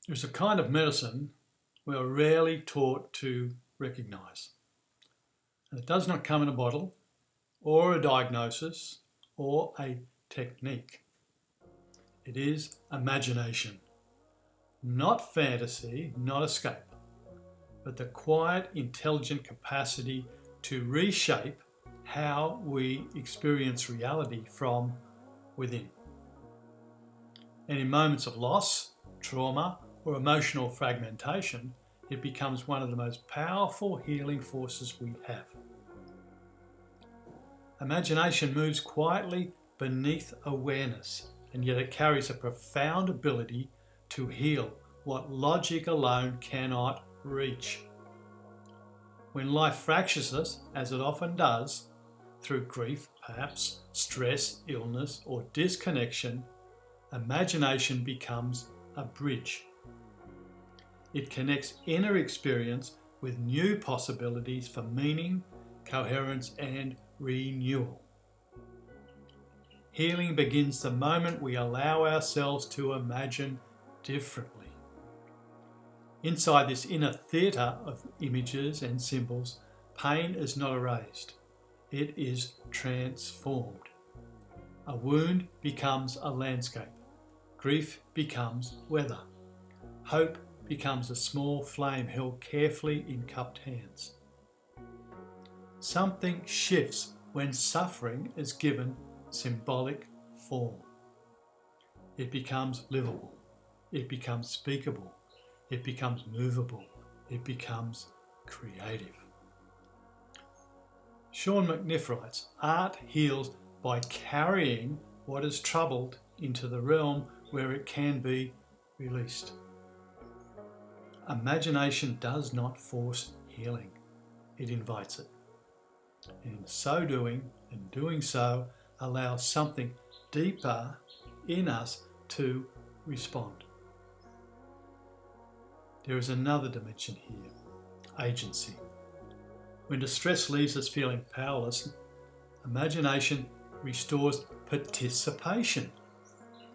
There's a kind of medicine we are rarely taught to recognise. And it does not come in a bottle, or a diagnosis, or a technique. It is imagination. Not fantasy, not escape, but the quiet, intelligent capacity to reshape how we experience reality from within. And in moments of loss, trauma, or emotional fragmentation, it becomes one of the most powerful healing forces we have. Imagination moves quietly beneath awareness, and yet it carries a profound ability to heal what logic alone cannot reach. When life fractures us, as it often does, through grief, perhaps stress, illness, or disconnection, imagination becomes a bridge. It connects inner experience with new possibilities for meaning, coherence, and renewal. Healing begins the moment we allow ourselves to imagine differently. Inside this inner theatre of images and symbols, pain is not erased. It is transformed. A wound becomes a landscape. Grief becomes weather. Hope becomes a small flame held carefully in cupped hands. Something shifts when suffering is given symbolic form. It becomes livable. It becomes speakable. It becomes movable. It becomes creative. Shaun McNiff writes, "Art heals by carrying what is troubled into the realm where it can be released." Imagination does not force healing, it invites it. And in so doing, and doing so, allows something deeper in us to respond. There is another dimension here, agency. When distress leaves us feeling powerless, imagination restores participation.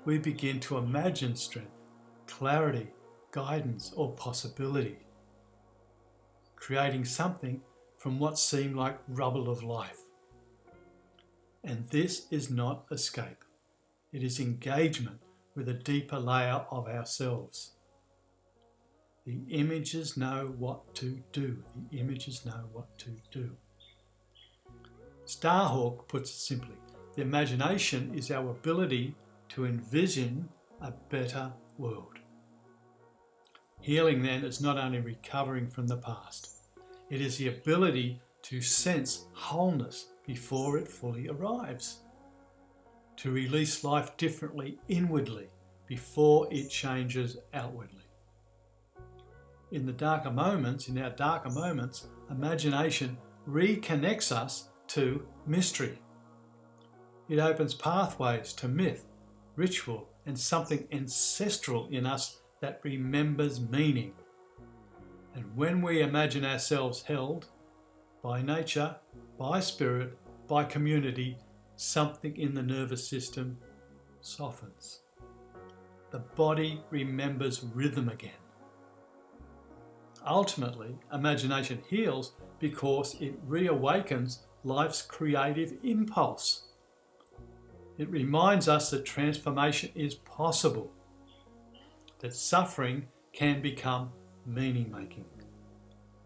We begin to imagine strength, clarity, guidance, or possibility, creating something from what seemed like rubble of life. And this is not escape. It is engagement with a deeper layer of ourselves. The images know what to do. The images know what to do. Starhawk puts it simply, the imagination is our ability to envision a better world. Healing then is not only recovering from the past, it is the ability to sense wholeness before it fully arrives, to release life differently inwardly before it changes outwardly. In our darker moments, imagination reconnects us to mystery. It opens pathways to myth, ritual, and something ancestral in us that remembers meaning. And when we imagine ourselves held by nature, by spirit, by community, something in the nervous system softens. The body remembers rhythm again. Ultimately, imagination heals because it reawakens life's creative impulse. It reminds us that transformation is possible, that suffering can become meaning-making,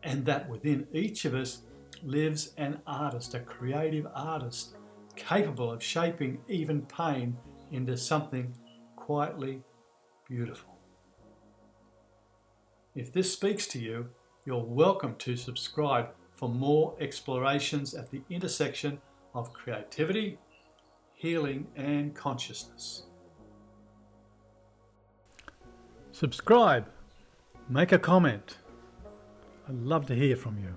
and that within each of us lives an artist, a creative artist, capable of shaping even pain into something quietly beautiful. If this speaks to you, you're welcome to subscribe for more explorations at the intersection of creativity, healing, and consciousness. Subscribe, make a comment. I'd love to hear from you.